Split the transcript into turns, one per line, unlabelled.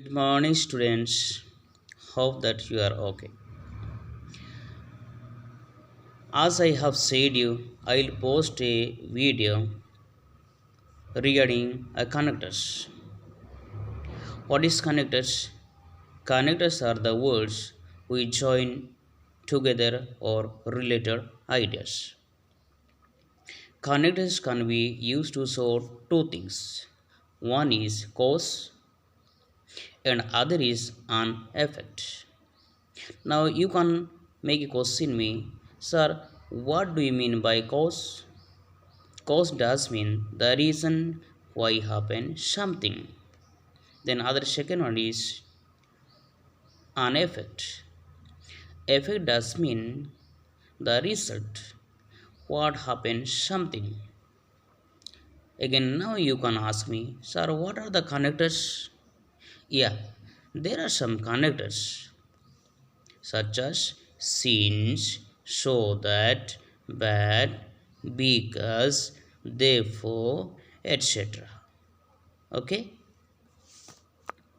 Good morning, students. Hope that you are okay. As I have said you, I'll post a video regarding connectors. What is connectors? Connectors are the words we join together or related ideas. Connectors can be used to show two things. One is cause and other is an effect. Now you can make a question me, sir, what do you mean by cause? Cause does mean the reason why happen something. Then other second one is an effect. Effect does mean the result. What happens something. Again now you can ask me, sir, what are the connectors? Yeah, there are some connectors such as since, so that, but, because, therefore, etc. Okay?